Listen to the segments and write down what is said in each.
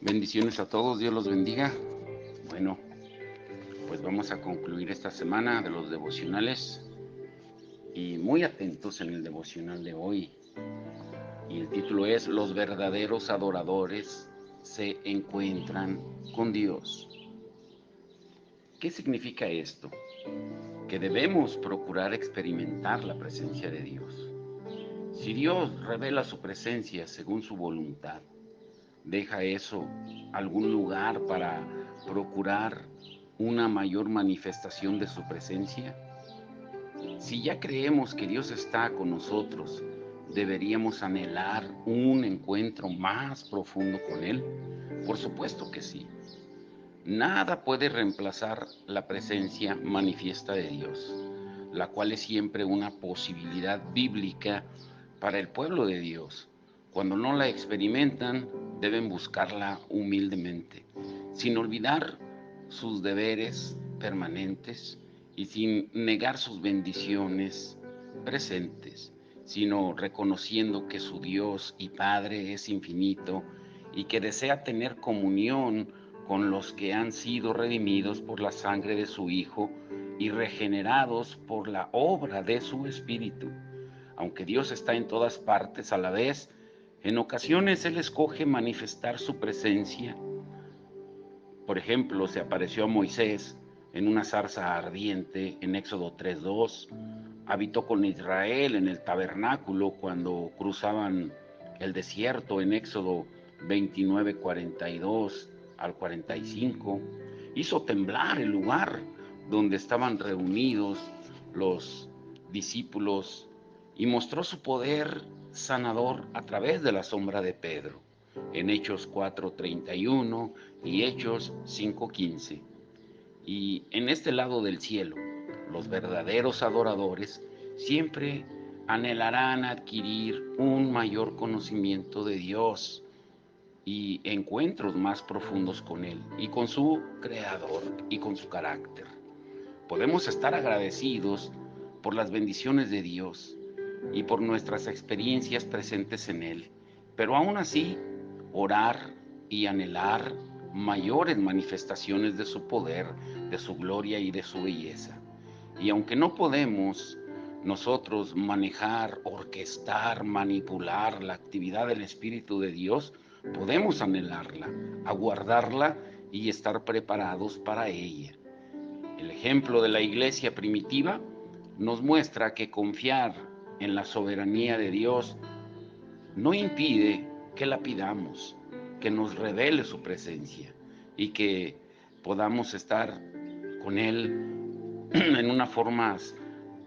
Bendiciones a todos, Dios los bendiga. Bueno, pues vamos a concluir esta semana de los devocionales y muy atentos en el devocional de hoy. Y el título es Los verdaderos adoradores se encuentran con Dios. ¿Qué significa esto? Que debemos procurar experimentar la presencia de Dios. Si Dios revela su presencia según su voluntad, ¿deja eso algún lugar para procurar una mayor manifestación de su presencia? Si ya creemos que Dios está con nosotros, ¿deberíamos anhelar un encuentro más profundo con Él? Por supuesto que sí. Nada puede reemplazar la presencia manifiesta de Dios, la cual es siempre una posibilidad bíblica para el pueblo de Dios. Cuando no la experimentan, deben buscarla humildemente, sin olvidar sus deberes permanentes y sin negar sus bendiciones presentes, sino reconociendo que su Dios y Padre es infinito y que desea tener comunión con los que han sido redimidos por la sangre de su Hijo y regenerados por la obra de su Espíritu. Aunque Dios está en todas partes a la vez, en ocasiones Él escoge manifestar su presencia. Por ejemplo, se apareció a Moisés en una zarza ardiente en Éxodo 3:2, habitó con Israel en el tabernáculo cuando cruzaban el desierto en Éxodo 29:42 al 45, hizo temblar el lugar donde estaban reunidos los discípulos y mostró su poder sanador a través de la sombra de Pedro en Hechos 4:31 y Hechos 5:15. Y en este lado del cielo, los verdaderos adoradores siempre anhelarán adquirir un mayor conocimiento de Dios y encuentros más profundos con Él y con su Creador y con su carácter. Podemos estar agradecidos por las bendiciones de Dios y por nuestras experiencias presentes en Él, pero aún así orar y anhelar mayores manifestaciones de su poder, de su gloria y de su belleza. Y aunque no podemos nosotros manejar, orquestar, manipular la actividad del Espíritu de Dios, podemos anhelarla, aguardarla y estar preparados para ella. El ejemplo de la iglesia primitiva nos muestra que confiar en la soberanía de Dios no impide que la pidamos, que nos revele su presencia y que podamos estar con Él en una forma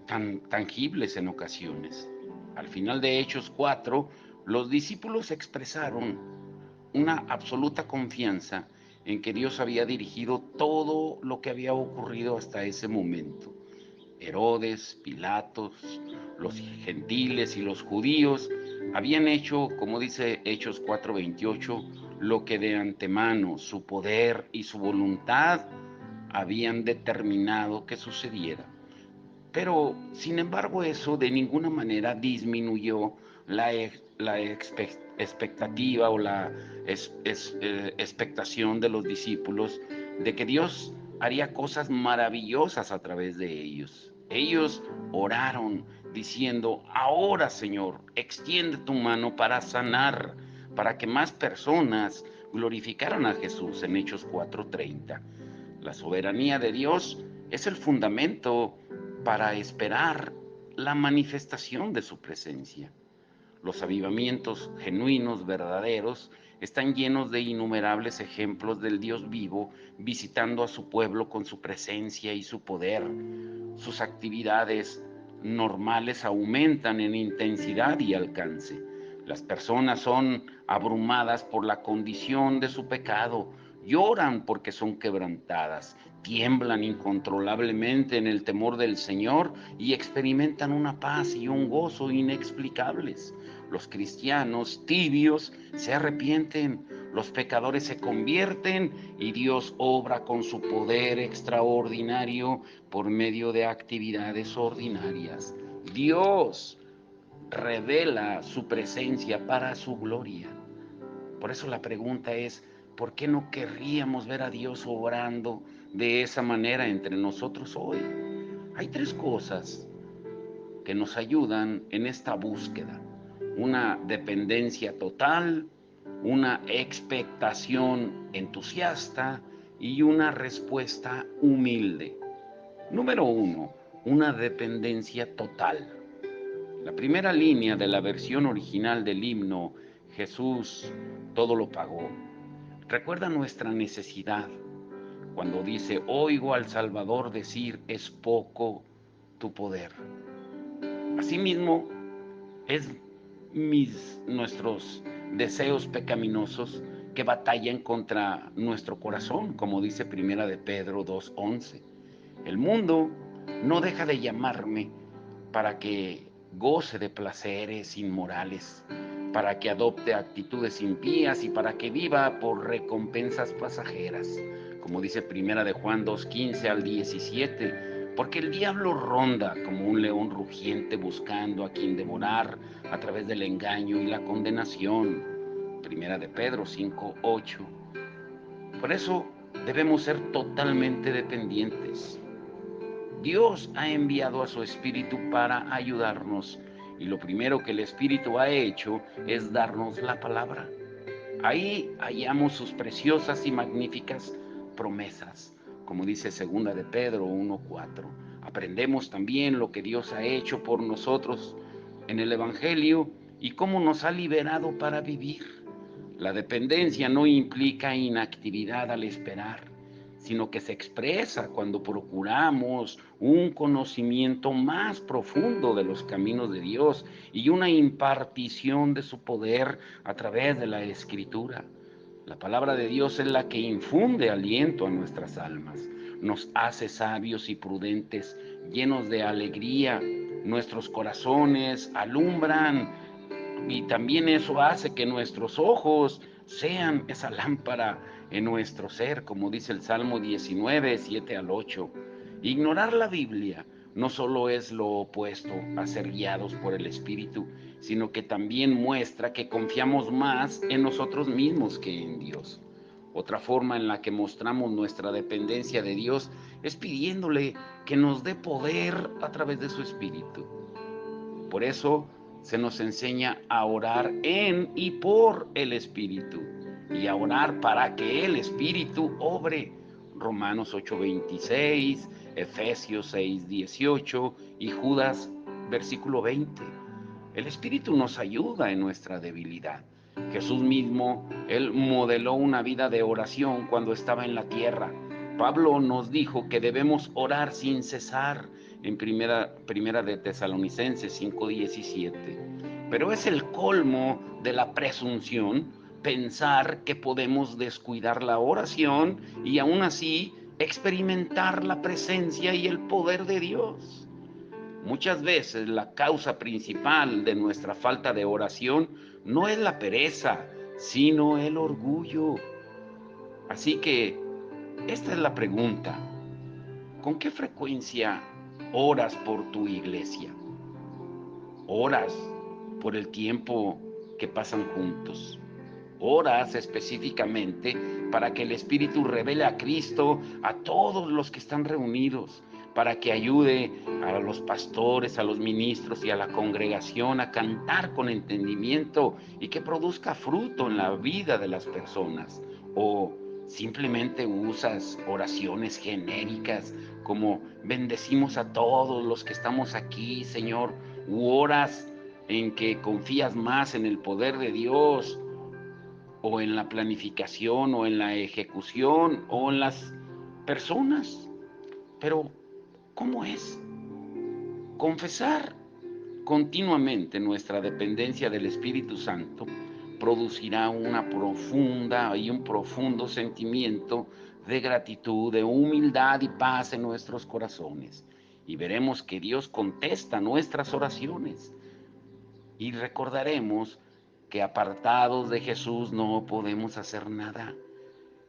tan tangibles en ocasiones. Al final de Hechos 4, los discípulos expresaron una absoluta confianza en que Dios había dirigido todo lo que había ocurrido hasta ese momento. Herodes, Pilatos, los gentiles y los judíos habían hecho, como dice Hechos 4:28, lo que de antemano su poder y su voluntad habían determinado que sucediera. Pero, sin embargo, eso de ninguna manera disminuyó la expectativa o la expectación de los discípulos de que Dios haría cosas maravillosas a través de ellos. Ellos oraron diciendo, ahora Señor, extiende tu mano para sanar, para que más personas glorificaran a Jesús en Hechos 4:30. La soberanía de Dios es el fundamento para esperar la manifestación de su presencia. Los avivamientos genuinos, verdaderos, están llenos de innumerables ejemplos del Dios vivo visitando a su pueblo con su presencia y su poder. Sus actividades normales aumentan en intensidad y alcance. Las personas son abrumadas por la condición de su pecado, lloran porque son quebrantadas, tiemblan incontrolablemente en el temor del Señor y experimentan una paz y un gozo inexplicables. Los cristianos tibios se arrepienten, los pecadores se convierten y Dios obra con su poder extraordinario por medio de actividades ordinarias. Dios revela su presencia para su gloria. Por eso la pregunta es, ¿por qué no querríamos ver a Dios obrando de esa manera entre nosotros hoy? Hay tres cosas que nos ayudan en esta búsqueda: una dependencia total, una expectación entusiasta y una respuesta humilde. Número uno, una dependencia total. La primera línea de la versión original del himno, Jesús todo lo pagó, recuerda nuestra necesidad cuando dice: oigo al Salvador decir, es poco tu poder. Asimismo, es nuestros deseos pecaminosos que batallan contra nuestro corazón, como dice Primera de Pedro 2:11. El mundo no deja de llamarme para que goce de placeres inmorales, para que adopte actitudes impías y para que viva por recompensas pasajeras, como dice Primera de Juan 2:15 al 17, porque el diablo ronda como un león rugiente buscando a quien devorar a través del engaño y la condenación. Primera de Pedro 5:8. Por eso debemos ser totalmente dependientes. Dios ha enviado a su Espíritu para ayudarnos, y lo primero que el Espíritu ha hecho es darnos la palabra. Ahí hallamos sus preciosas y magníficas promesas, como dice segunda de Pedro 1:4. Aprendemos también lo que Dios ha hecho por nosotros en el Evangelio y cómo nos ha liberado para vivir. La dependencia no implica inactividad al esperar, sino que se expresa cuando procuramos un conocimiento más profundo de los caminos de Dios y una impartición de su poder a través de la Escritura. La palabra de Dios es la que infunde aliento a nuestras almas, nos hace sabios y prudentes, llenos de alegría. Nuestros corazones alumbran y también eso hace que nuestros ojos sean esa lámpara en nuestro ser, como dice el Salmo 19:7 al 8. Ignorar la Biblia no solo es lo opuesto a ser guiados por el Espíritu, sino que también muestra que confiamos más en nosotros mismos que en Dios. Otra forma en la que mostramos nuestra dependencia de Dios es pidiéndole que nos dé poder a través de su Espíritu. Por eso se nos enseña a orar en y por el Espíritu y a orar para que el Espíritu obre. Romanos 8:26, Efesios 6:18 y Judas versículo 20. El Espíritu nos ayuda en nuestra debilidad. Jesús mismo, él modeló una vida de oración cuando estaba en la tierra. Pablo nos dijo que debemos orar sin cesar en primera de Tesalonicenses 5:17. Pero es el colmo de la presunción pensar que podemos descuidar la oración y aún así experimentar la presencia y el poder de Dios. Muchas veces la causa principal de nuestra falta de oración no es la pereza, sino el orgullo. Así que esta es la pregunta: ¿con qué frecuencia oras por tu iglesia? ¿Oras por el tiempo que pasan juntos? ¿Oras específicamente para que el Espíritu revele a Cristo a todos los que están reunidos, para que ayude a los pastores, a los ministros y a la congregación a cantar con entendimiento y que produzca fruto en la vida de las personas? ¿O simplemente usas oraciones genéricas como bendecimos a todos los que estamos aquí, Señor? ¿U oras en que confías más en el poder de Dios, o en la planificación, o en la ejecución, o en las personas? Pero, ¿cómo es? Confesar continuamente nuestra dependencia del Espíritu Santo producirá una profunda y un profundo sentimiento de gratitud, de humildad y paz en nuestros corazones. Y veremos que Dios contesta nuestras oraciones. Y recordaremos que apartados de Jesús no podemos hacer nada.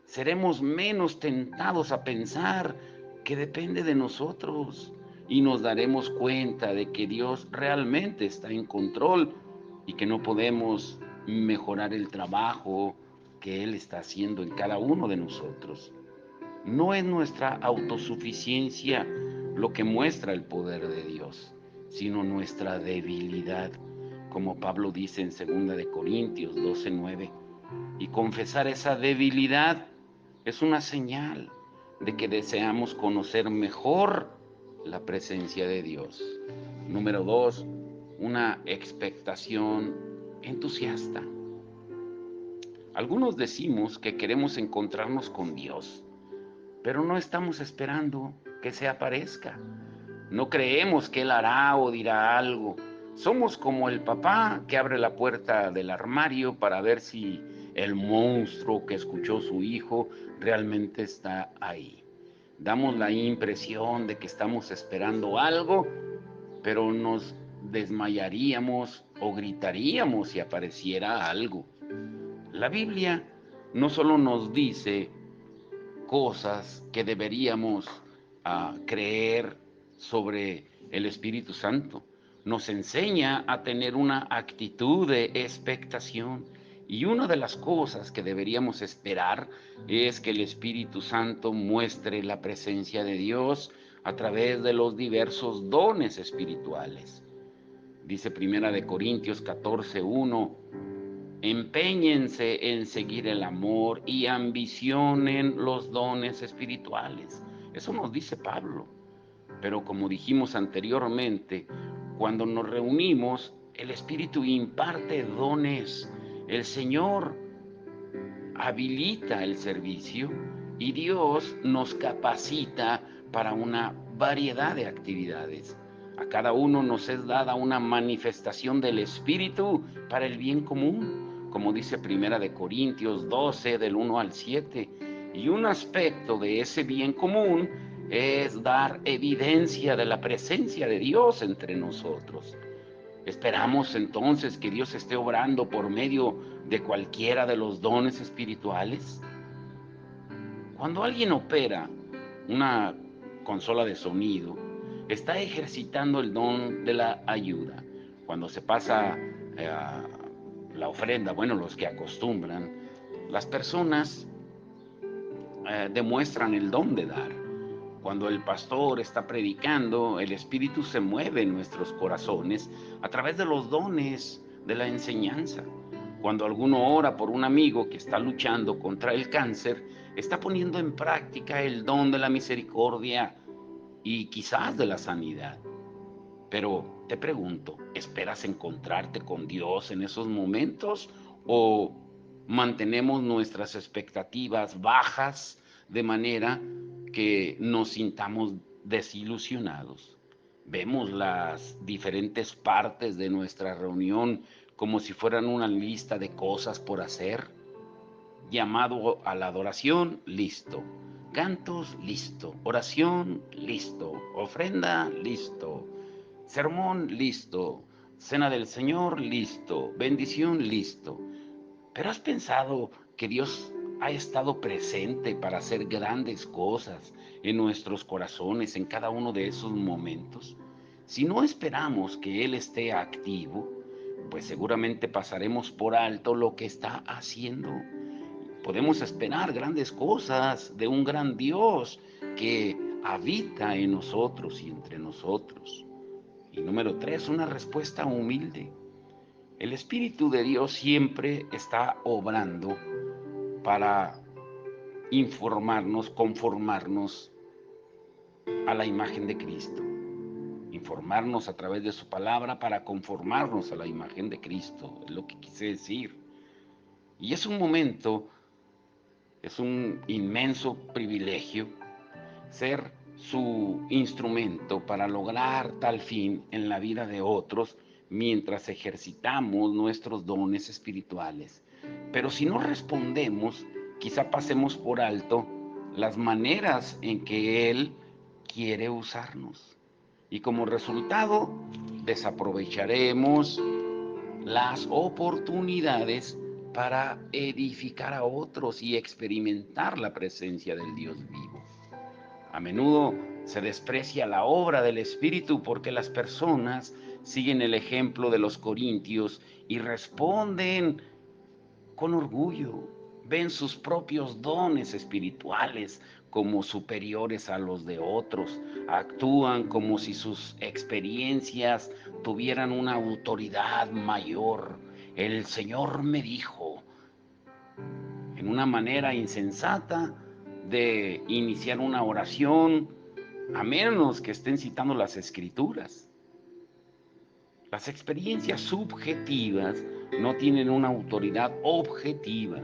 Seremos menos tentados a pensar que depende de nosotros y nos daremos cuenta de que Dios realmente está en control y que no podemos mejorar el trabajo que Él está haciendo en cada uno de nosotros. No es nuestra autosuficiencia lo que muestra el poder de Dios, sino nuestra debilidad, como Pablo dice en 2 de Corintios 12:9. Y confesar esa debilidad es una señal de que deseamos conocer mejor la presencia de Dios. Número 2, una expectación entusiasta. Algunos decimos que queremos encontrarnos con Dios, pero no estamos esperando que se aparezca. No creemos que Él hará o dirá algo. Somos como el papá que abre la puerta del armario para ver si el monstruo que escuchó su hijo realmente está ahí. Damos la impresión de que estamos esperando algo, pero nos desmayaríamos o gritaríamos si apareciera algo. La Biblia no solo nos dice cosas que deberíamos creer sobre el Espíritu Santo. Nos enseña a tener una actitud de expectación. Y una de las cosas que deberíamos esperar es que el Espíritu Santo muestre la presencia de Dios a través de los diversos dones espirituales. Dice Primera de Corintios 14:1, empéñense en seguir el amor y ambicionen los dones espirituales. Eso nos dice Pablo. Pero como dijimos anteriormente, cuando nos reunimos, el Espíritu imparte dones. El Señor habilita el servicio y Dios nos capacita para una variedad de actividades. A cada uno nos es dada una manifestación del Espíritu para el bien común, como dice Primera de Corintios 12, del 1 al 7. Y un aspecto de ese bien común es dar evidencia de la presencia de Dios entre nosotros. ¿Esperamos entonces que Dios esté obrando por medio de cualquiera de los dones espirituales? Cuando alguien opera una consola de sonido, está ejercitando el don de la ayuda. Cuando se pasa la ofrenda, bueno, los que acostumbran, las personas demuestran el don de dar. Cuando el pastor está predicando, el Espíritu se mueve en nuestros corazones a través de los dones de la enseñanza. Cuando alguno ora por un amigo que está luchando contra el cáncer, está poniendo en práctica el don de la misericordia y quizás de la sanidad. Pero te pregunto, ¿esperas encontrarte con Dios en esos momentos o mantenemos nuestras expectativas bajas de manera que nos sintamos desilusionados? Vemos las diferentes partes de nuestra reunión como si fueran una lista de cosas por hacer. Llamado a la adoración, listo. Cantos, listo. Oración, listo. Ofrenda, listo. Sermón, listo. Cena del Señor, listo. Bendición, listo. Pero ¿has pensado que Dios ha estado presente para hacer grandes cosas en nuestros corazones en cada uno de esos momentos? Si no esperamos que Él esté activo, pues seguramente pasaremos por alto lo que está haciendo. Podemos esperar grandes cosas de un gran Dios que habita en nosotros y entre nosotros. Y número 3, una respuesta humilde. El Espíritu de Dios siempre está obrando para informarnos, conformarnos a la imagen de Cristo. Informarnos a través de su palabra para conformarnos a la imagen de Cristo, es lo que quise decir. Y es un inmenso privilegio ser su instrumento para lograr tal fin en la vida de otros mientras ejercitamos nuestros dones espirituales. Pero si no respondemos, quizá pasemos por alto las maneras en que Él quiere usarnos. Y como resultado, desaprovecharemos las oportunidades para edificar a otros y experimentar la presencia del Dios vivo. A menudo se desprecia la obra del Espíritu porque las personas siguen el ejemplo de los corintios y responden con orgullo. ven sus propios dones espirituales como superiores a los de otros, actúan como si sus experiencias tuvieran una autoridad mayor. El Señor me dijo, en una manera insensata de iniciar una oración, a menos que estén citando las Escrituras. Las experiencias subjetivas no tienen una autoridad objetiva,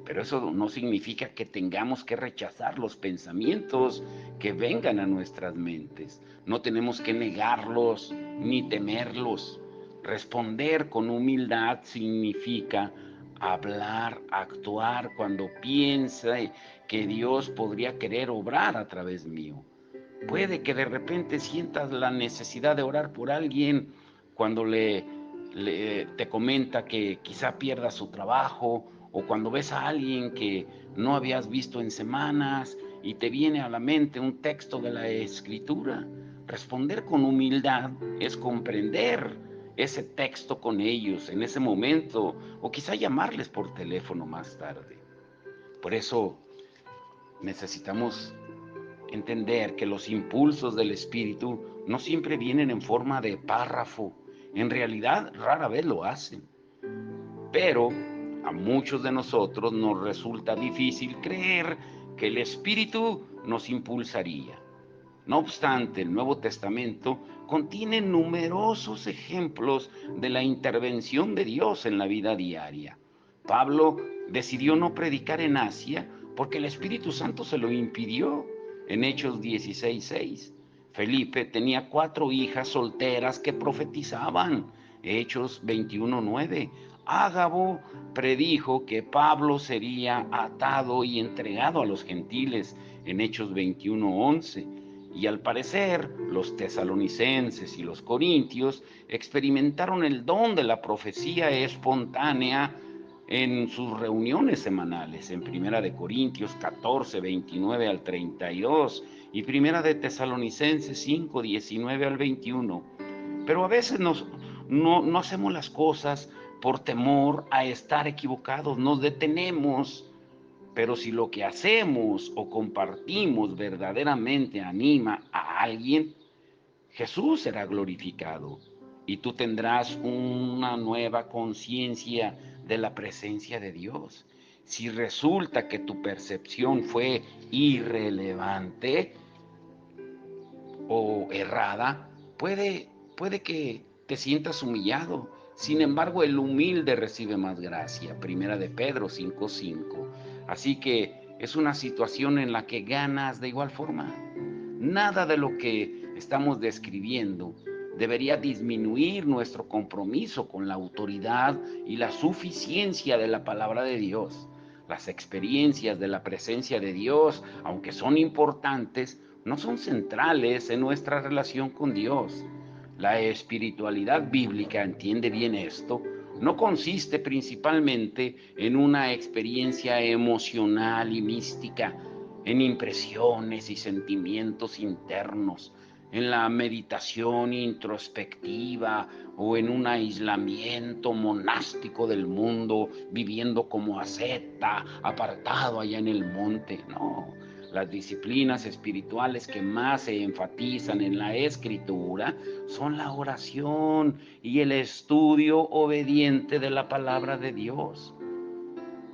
pero eso no significa que tengamos que rechazar los pensamientos que vengan a nuestras mentes. No tenemos que negarlos ni temerlos. Responder con humildad significa hablar, actuar cuando piense que Dios podría querer obrar a través mío. Puede que de repente sientas la necesidad de orar por alguien cuando te comenta que quizá pierda su trabajo, o cuando ves a alguien que no habías visto en semanas y te viene a la mente un texto de la Escritura. Responder con humildad es comprender ese texto con ellos en ese momento, o quizá llamarles por teléfono más tarde. Por eso necesitamos entender que los impulsos del Espíritu no siempre vienen en forma de párrafo. En realidad, rara vez lo hacen. Pero a muchos de nosotros nos resulta difícil creer que el Espíritu nos impulsaría. No obstante, el Nuevo Testamento contiene numerosos ejemplos de la intervención de Dios en la vida diaria. Pablo decidió no predicar en Asia porque el Espíritu Santo se lo impidió en Hechos 16:6. Felipe tenía 4 hijas solteras que profetizaban. Hechos 21:9. Ágabo predijo que Pablo sería atado y entregado a los gentiles en Hechos 21:11. Y al parecer, los tesalonicenses y los corintios experimentaron el don de la profecía espontánea en sus reuniones semanales, en Primera de Corintios 14, 29 al 32 y Primera de Tesalonicenses 5, 19 al 21. Pero a veces no hacemos las cosas por temor a estar equivocados, nos detenemos. Pero si lo que hacemos o compartimos verdaderamente anima a alguien, Jesús será glorificado y tú tendrás una nueva conciencia de la presencia de Dios. Si resulta que tu percepción fue irrelevante o errada, puede que te sientas humillado. Sin embargo, el humilde recibe más gracia. Primera de Pedro 5:5. Así que es una situación en la que ganas de igual forma. Nada de lo que estamos describiendo debería disminuir nuestro compromiso con la autoridad y la suficiencia de la palabra de Dios. Las experiencias de la presencia de Dios, aunque son importantes, no son centrales en nuestra relación con Dios. La espiritualidad bíblica, entiende bien esto, no consiste principalmente en una experiencia emocional y mística, en impresiones y sentimientos internos, en la meditación introspectiva o en un aislamiento monástico del mundo, viviendo como asceta, apartado allá en el monte. No, las disciplinas espirituales que más se enfatizan en la Escritura son la oración y el estudio obediente de la palabra de Dios.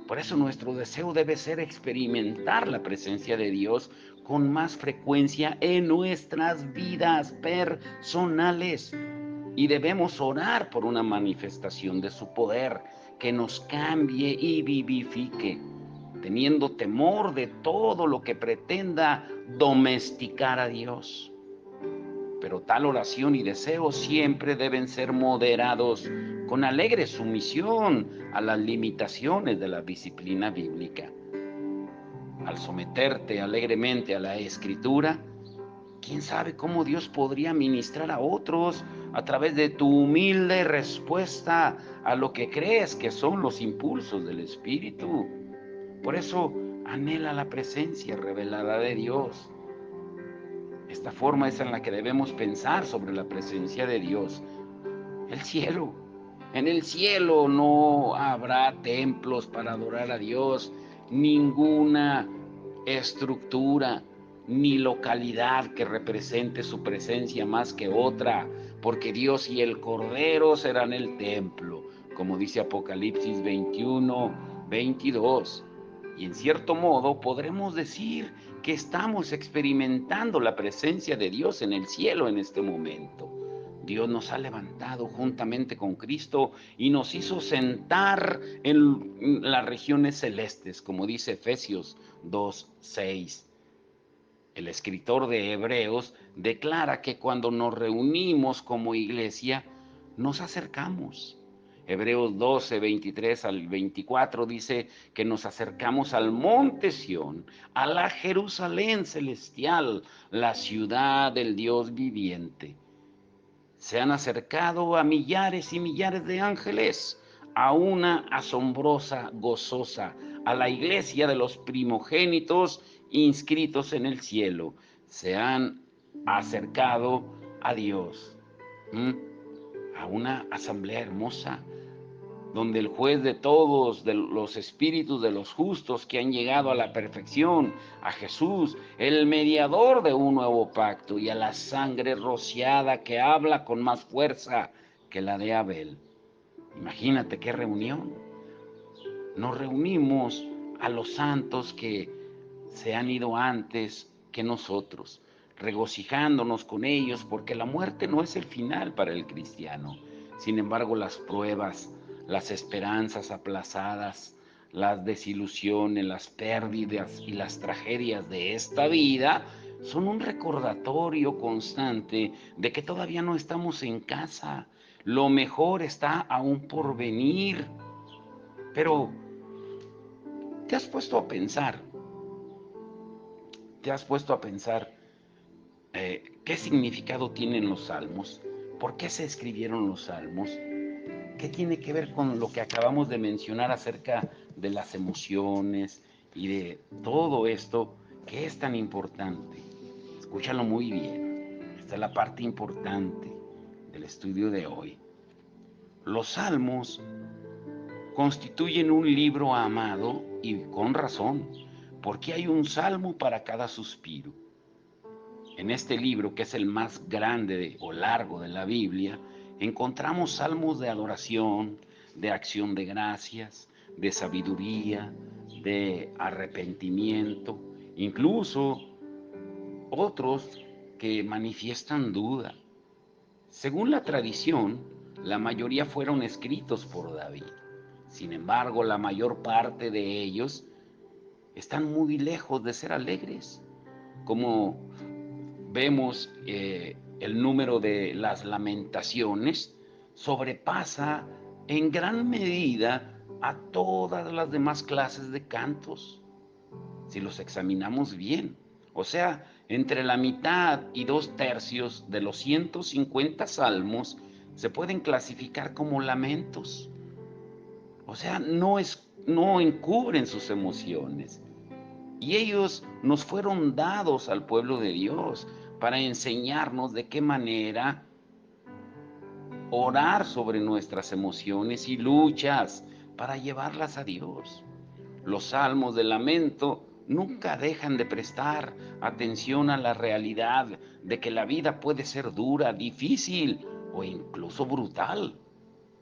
Por eso nuestro deseo debe ser experimentar la presencia de Dios con más frecuencia en nuestras vidas personales. Y debemos orar por una manifestación de su poder que nos cambie y vivifique, teniendo temor de todo lo que pretenda domesticar a Dios. Pero tal oración y deseo siempre deben ser moderados, con alegre sumisión a las limitaciones de la disciplina bíblica. Al someterte alegremente a la Escritura, quién sabe cómo Dios podría ministrar a otros a través de tu humilde respuesta a lo que crees que son los impulsos del Espíritu. Por eso, anhela la presencia revelada de Dios. Esta forma es en la que debemos pensar sobre la presencia de Dios. El cielo. En el cielo no habrá templos para adorar a Dios, ninguna estructura ni localidad que represente su presencia más que otra, porque Dios y el Cordero serán el templo, como dice Apocalipsis 21, 22. Y en cierto modo podremos decir que estamos experimentando la presencia de Dios en el cielo en este momento. Dios nos ha levantado juntamente con Cristo y nos hizo sentar en las regiones celestes, como dice Efesios 2:6. El escritor de Hebreos declara que cuando nos reunimos como iglesia, nos acercamos. Hebreos 12, 23 al 24 dice que nos acercamos al monte Sión, a la Jerusalén celestial, la ciudad del Dios viviente. Se han acercado a millares y millares de ángeles, a una asombrosa, gozosa, a la iglesia de los primogénitos inscritos en el cielo. Se han acercado a Dios, a una asamblea hermosa, donde el juez de todos, de los espíritus de los justos que han llegado a la perfección, a Jesús, el mediador de un nuevo pacto, y a la sangre rociada que habla con más fuerza que la de Abel. Imagínate qué reunión. Nos reunimos a los santos que se han ido antes que nosotros, regocijándonos con ellos, porque la muerte no es el final para el cristiano. Sin embargo, las pruebas, las esperanzas aplazadas, las desilusiones, las pérdidas y las tragedias de esta vida son un recordatorio constante de que todavía no estamos en casa. Lo mejor está aún por venir. Pero, ¿te has puesto a pensar? ¿Te has puesto a pensar qué significado tienen los salmos? ¿Por qué se escribieron los salmos? ¿Qué tiene que ver con lo que acabamos de mencionar acerca de las emociones y de todo esto que es tan importante? Escúchalo muy bien. Esta es la parte importante del estudio de hoy. Los salmos constituyen un libro amado, y con razón, porque hay un salmo para cada suspiro. En este libro, que es el más grande o largo de la Biblia, encontramos salmos de adoración, de acción de gracias, de sabiduría, de arrepentimiento, incluso otros que manifiestan duda. Según la tradición, la mayoría fueron escritos por David. Sin embargo, la mayor parte de ellos están muy lejos de ser alegres. Como vemos, el número de las lamentaciones sobrepasa en gran medida a todas las demás clases de cantos, si los examinamos bien. O sea, entre la mitad y 2/3 de los 150 salmos se pueden clasificar como lamentos. O sea, no encubren sus emociones. Y ellos nos fueron dados al pueblo de Dios para enseñarnos de qué manera orar sobre nuestras emociones y luchas para llevarlas a Dios. Los salmos de lamento nunca dejan de prestar atención a la realidad de que la vida puede ser dura, difícil o incluso brutal.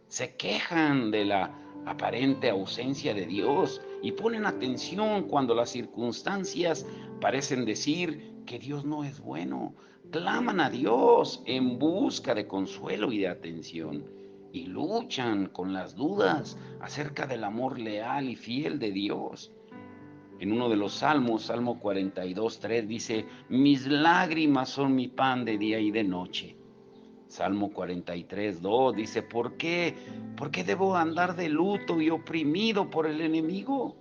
Se quejan de la aparente ausencia de Dios y ponen atención cuando las circunstancias parecen decir que Dios no es bueno. Claman a Dios en busca de consuelo y de atención, y luchan con las dudas acerca del amor leal y fiel de Dios. En uno de los salmos, Salmo 42:3, dice: mis lágrimas son mi pan de día y de noche. Salmo 43:2 dice: ¿por qué? ¿Por qué debo andar de luto y oprimido por el enemigo?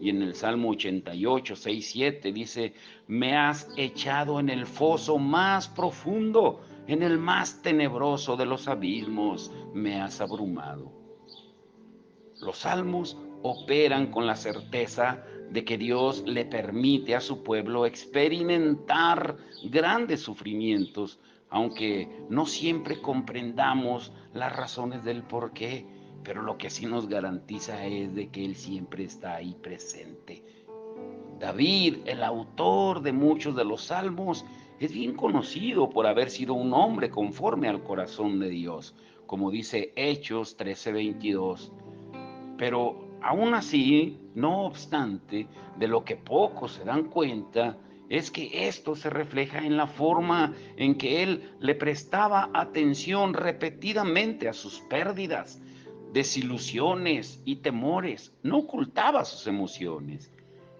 Y en el Salmo 88:6-7 dice: me has echado en el foso más profundo, en el más tenebroso de los abismos, me has abrumado. Los salmos operan con la certeza de que Dios le permite a su pueblo experimentar grandes sufrimientos, aunque no siempre comprendamos las razones del por qué, pero lo que sí nos garantiza es de que Él siempre está ahí presente David, el autor de muchos de los salmos, es bien conocido por haber sido un hombre conforme al corazón de Dios, como dice Hechos 13:22. Pero aún así, no obstante, de lo que pocos se dan cuenta es que esto se refleja en la forma en que él le prestaba atención repetidamente a sus pérdidas, desilusiones y temores. No ocultaba sus emociones.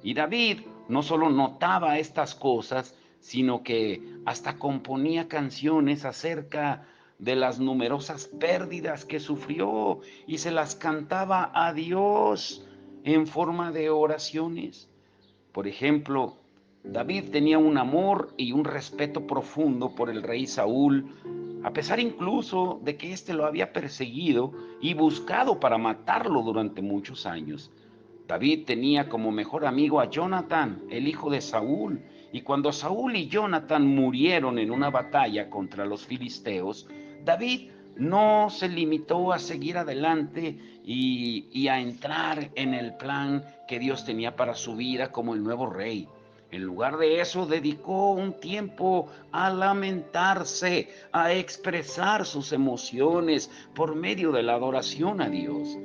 Y David no solo notaba estas cosas, sino que hasta componía canciones acerca de las numerosas pérdidas que sufrió y se las cantaba a Dios en forma de oraciones. Por ejemplo, David tenía un amor y un respeto profundo por el rey Saúl, a pesar incluso de que éste lo había perseguido y buscado para matarlo durante muchos años. David tenía como mejor amigo a Jonatán, el hijo de Saúl, y cuando Saúl y Jonatán murieron en una batalla contra los filisteos, David no se limitó a seguir adelante y a entrar en el plan que Dios tenía para su vida como el nuevo rey. En lugar de eso, dedicó un tiempo a lamentarse, a expresar sus emociones por medio de la adoración a Dios.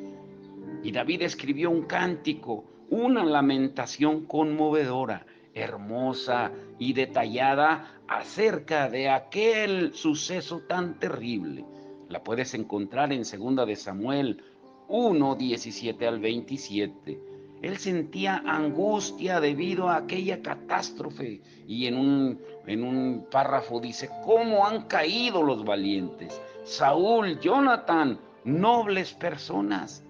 Y David escribió un cántico, una lamentación conmovedora, hermosa y detallada acerca de aquel suceso tan terrible. La puedes encontrar en 2 de Samuel 1:17 al 27. Él sentía angustia debido a aquella catástrofe y en un párrafo dice, ¿cómo han caído los valientes? Saúl, Jonatán, nobles personas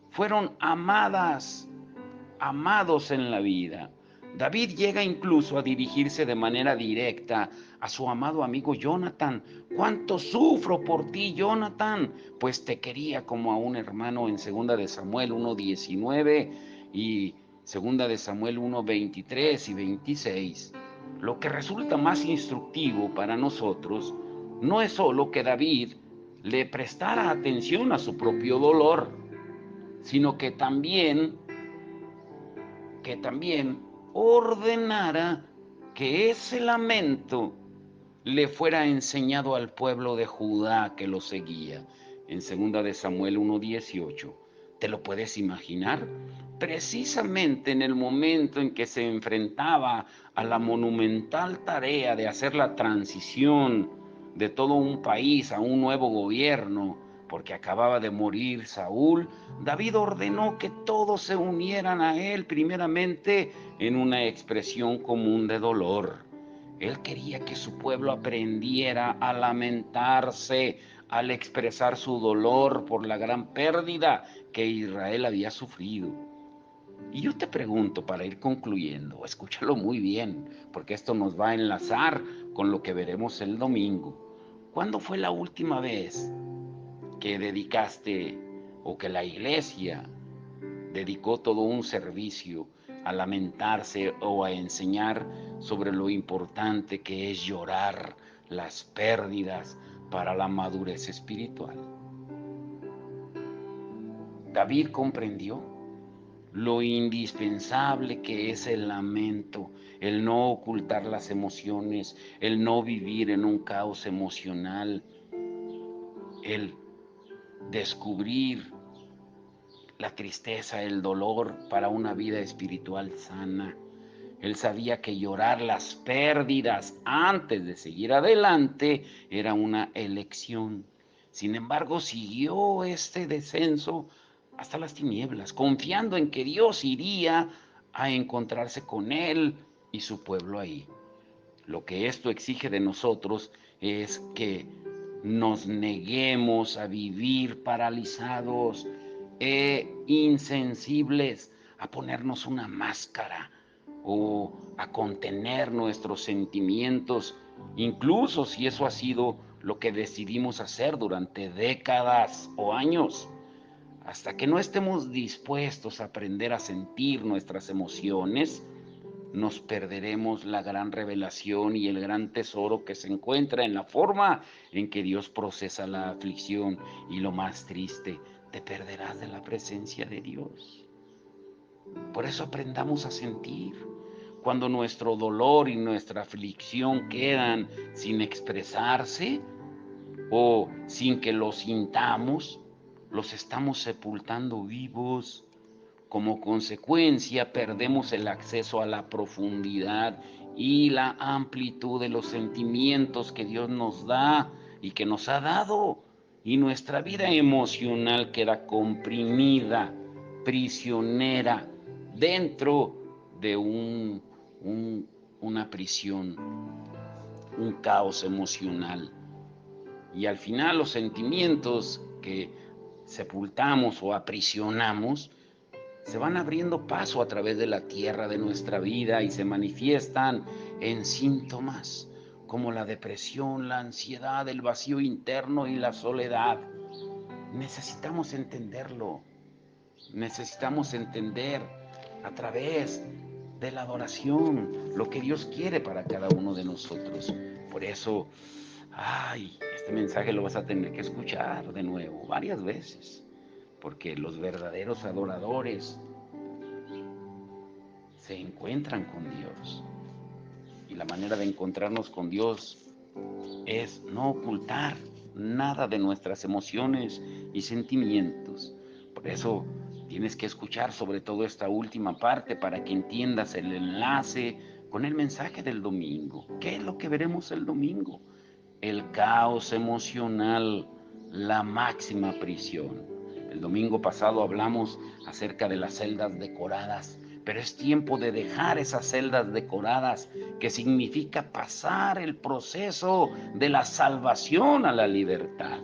fueron amados en la vida. David llega incluso a dirigirse de manera directa a su amado amigo Jonatán. ¿Cuánto sufro por ti, Jonatán? Pues te quería como a un hermano en 2 de Samuel 1:19 y 2 de Samuel 1:23 y 26. Lo que resulta más instructivo para nosotros no es solo que David le prestara atención a su propio dolor, sino que también ordenara que ese lamento le fuera enseñado al pueblo de Judá que lo seguía. En 2 de Samuel 1:18. ¿Te lo puedes imaginar? Precisamente en el momento en que se enfrentaba a la monumental tarea de hacer la transición de todo un país a un nuevo gobierno, porque acababa de morir Saúl, David ordenó que todos se unieran a él primeramente en una expresión común de dolor. Él quería que su pueblo aprendiera a lamentarse al expresar su dolor por la gran pérdida que Israel había sufrido. Y yo te pregunto, para ir concluyendo, escúchalo muy bien, porque esto nos va a enlazar con lo que veremos el domingo. ¿Cuándo fue la última vez que dedicaste o que la iglesia dedicó todo un servicio a lamentarse o a enseñar sobre lo importante que es llorar las pérdidas para la madurez espiritual? David comprendió lo indispensable que es el lamento, el no ocultar las emociones, el no vivir en un caos emocional, el descubrir la tristeza, el dolor para una vida espiritual sana. Él sabía que llorar las pérdidas antes de seguir adelante era una elección. Sin embargo, siguió este descenso hasta las tinieblas, confiando en que Dios iría a encontrarse con él y su pueblo ahí. Lo que esto exige de nosotros es que nos neguemos a vivir paralizados e insensibles, a ponernos una máscara o a contener nuestros sentimientos, incluso si eso ha sido lo que decidimos hacer durante décadas o años. Hasta que no estemos dispuestos a aprender a sentir nuestras emociones, nos perderemos la gran revelación y el gran tesoro que se encuentra en la forma en que Dios procesa la aflicción. Y lo más triste, te perderás de la presencia de Dios. Por eso aprendamos a sentir. Cuando nuestro dolor y nuestra aflicción quedan sin expresarse o sin que los sintamos, los estamos sepultando vivos. Como consecuencia, perdemos el acceso a la profundidad y la amplitud de los sentimientos que Dios nos da y que nos ha dado. Y nuestra vida emocional queda comprimida, prisionera, dentro de una prisión, un caos emocional. Y al final los sentimientos que sepultamos o aprisionamos se van abriendo paso a través de la tierra de nuestra vida y se manifiestan en síntomas como la depresión, la ansiedad, el vacío interno y la soledad. Necesitamos entenderlo, necesitamos entender a través de la adoración lo que Dios quiere para cada uno de nosotros. Por eso, este mensaje lo vas a tener que escuchar de nuevo varias veces, porque los verdaderos adoradores se encuentran con Dios. Y la manera de encontrarnos con Dios es no ocultar nada de nuestras emociones y sentimientos. Por eso tienes que escuchar sobre todo esta última parte para que entiendas el enlace con el mensaje del domingo. ¿Qué es lo que veremos el domingo? El caos emocional, la máxima prisión. El domingo pasado hablamos acerca de las celdas decoradas, pero es tiempo de dejar esas celdas decoradas, que significa pasar el proceso de la salvación a la libertad.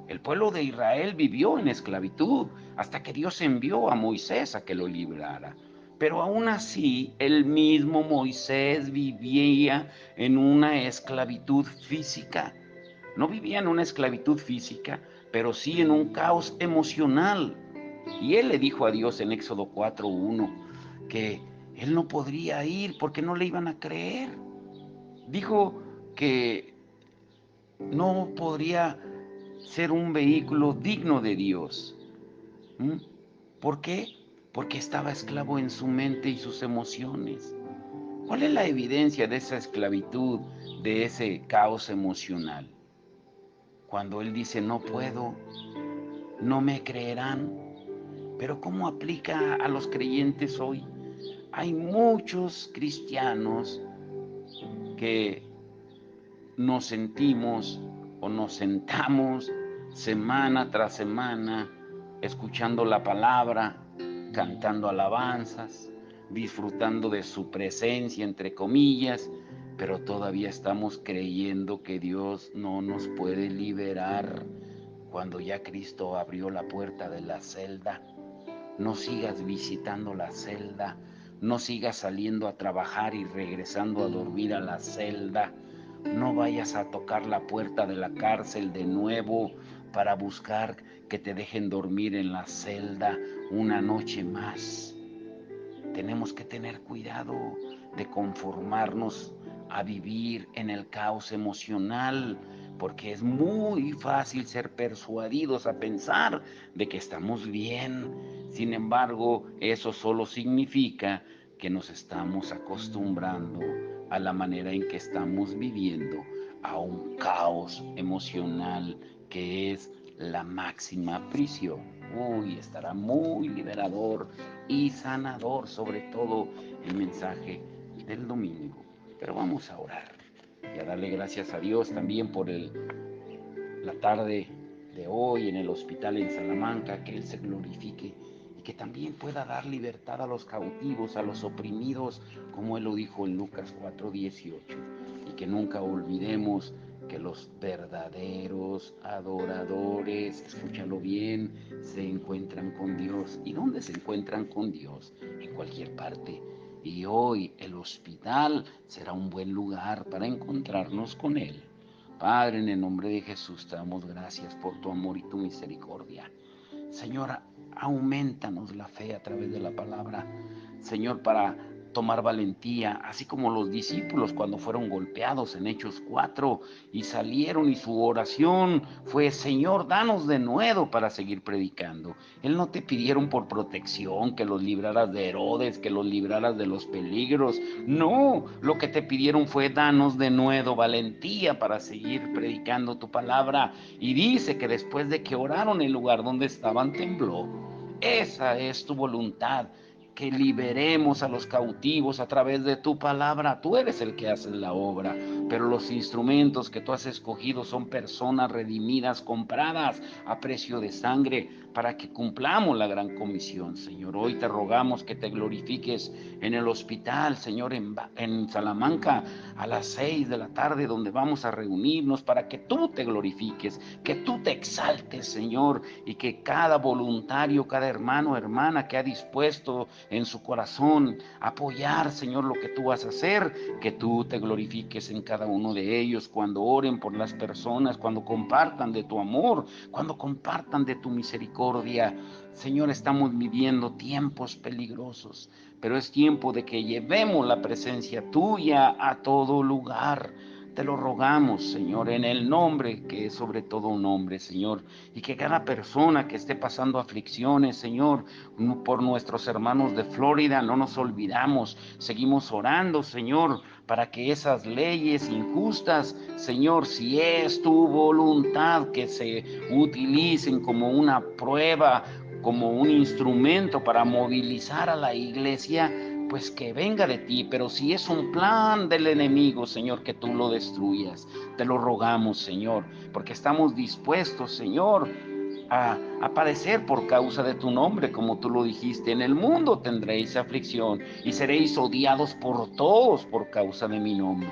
El pueblo de Israel vivió en esclavitud hasta que Dios envió a Moisés a que lo librara. Pero aún así, el mismo Moisés vivía en una esclavitud física. No vivía en una esclavitud física, pero sí en un caos emocional. Y él le dijo a Dios en Éxodo 4:1 que él no podría ir porque no le iban a creer. Dijo que no podría ser un vehículo digno de Dios. ¿Mm? ¿Por qué? Porque estaba esclavo en su mente y sus emociones. ¿Cuál es la evidencia de esa esclavitud, de ese caos emocional? Cuando él dice no puedo, no me creerán. Pero ¿cómo aplica a los creyentes hoy? Hay muchos cristianos que nos sentimos o nos sentamos semana tras semana escuchando la palabra, cantando alabanzas, disfrutando de su presencia, entre comillas, pero todavía estamos creyendo que Dios no nos puede liberar cuando ya Cristo abrió la puerta de la celda. No sigas visitando la celda, no sigas saliendo a trabajar y regresando a dormir a la celda. No vayas a tocar la puerta de la cárcel de nuevo para buscar que te dejen dormir en la celda una noche más. Tenemos que tener cuidado de conformarnos a vivir en el caos emocional, porque es muy fácil ser persuadidos a pensar de que estamos bien. Sin embargo, eso solo significa que nos estamos acostumbrando a la manera en que estamos viviendo, a un caos emocional que es la máxima prisión. Uy, estará muy liberador y sanador, sobre todo el mensaje del domingo. Pero vamos a orar y a darle gracias a Dios también por la tarde de hoy en el hospital en Salamanca, que Él se glorifique y que también pueda dar libertad a los cautivos, a los oprimidos, como Él lo dijo en Lucas 4:18, y que nunca olvidemos que los verdaderos adoradores, escúchalo bien, se encuentran con Dios. ¿Y dónde se encuentran con Dios? En cualquier parte. Y hoy el hospital será un buen lugar para encontrarnos con Él. Padre, en el nombre de Jesús te damos gracias por tu amor y tu misericordia. Señor, aumentanos la fe a través de la palabra. Señor, para tomar valentía, así como los discípulos cuando fueron golpeados en Hechos 4 y salieron y su oración fue: Señor, danos de nuevo para seguir predicando. Él no te pidieron por protección que los libraras de Herodes, que los libraras de los peligros. No, lo que te pidieron fue: danos de nuevo valentía para seguir predicando tu palabra. Y dice que después de que oraron, el lugar donde estaban tembló. Esa es tu voluntad, que liberemos a los cautivos a través de tu palabra. Tú eres el que haces la obra, pero los instrumentos que tú has escogido son personas redimidas, compradas a precio de sangre, para que cumplamos la gran comisión, Señor. Hoy te rogamos que te glorifiques en el hospital, Señor, en Salamanca, a las 6 de la tarde, donde vamos a reunirnos para que tú te glorifiques, que tú te exaltes, Señor, y que cada voluntario, cada hermano o hermana que ha dispuesto en su corazón apoyar, Señor, lo que tú vas a hacer, que tú te glorifiques en cada uno de ellos, cuando oren por las personas, cuando compartan de tu amor, cuando compartan de tu misericordia. Señor, estamos viviendo tiempos peligrosos, pero es tiempo de que llevemos la presencia tuya a todo lugar. Te lo rogamos, Señor, en el nombre que es sobre todo un nombre, Señor, y que cada persona que esté pasando aflicciones, Señor, por nuestros hermanos de Florida, no nos olvidamos, seguimos orando, Señor, para que esas leyes injustas, Señor, si es tu voluntad, que se utilicen como una prueba, como un instrumento para movilizar a la iglesia, pues que venga de ti. Pero si es un plan del enemigo, Señor, que tú lo destruyas. Te lo rogamos, Señor, porque estamos dispuestos, Señor, a padecer por causa de tu nombre, como tú lo dijiste. En el mundo tendréis aflicción y seréis odiados por todos por causa de mi nombre,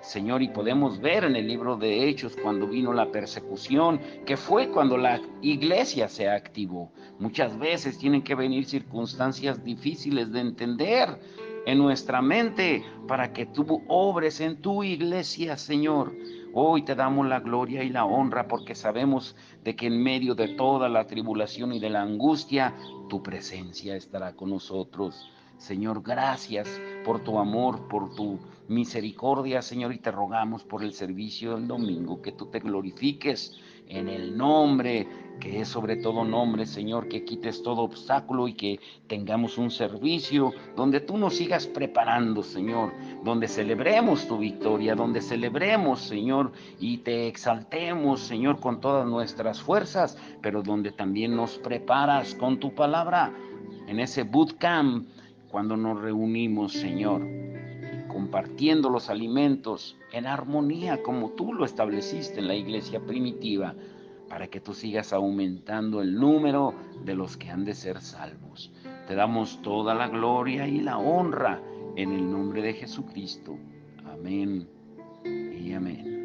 Señor. Y podemos ver en el libro de Hechos, cuando vino la persecución, que fue cuando la iglesia se activó. Muchas veces tienen que venir circunstancias difíciles de entender en nuestra mente para que tú obres en tu iglesia, Señor. Hoy te damos la gloria y la honra, porque sabemos de que en medio de toda la tribulación y de la angustia, tu presencia estará con nosotros. Señor, gracias por tu amor, por tu misericordia, Señor, y te rogamos por el servicio del domingo, que tú te glorifiques en el nombre que es sobre todo nombre, Señor, que quites todo obstáculo y que tengamos un servicio donde tú nos sigas preparando, Señor, donde celebremos tu victoria, donde celebremos, Señor, y te exaltemos, Señor, con todas nuestras fuerzas, pero donde también nos preparas con tu palabra en ese bootcamp, cuando nos reunimos, Señor, compartiendo los alimentos en armonía como tú lo estableciste en la iglesia primitiva, para que tú sigas aumentando el número de los que han de ser salvos. Te damos toda la gloria y la honra en el nombre de Jesucristo. Amén y amén.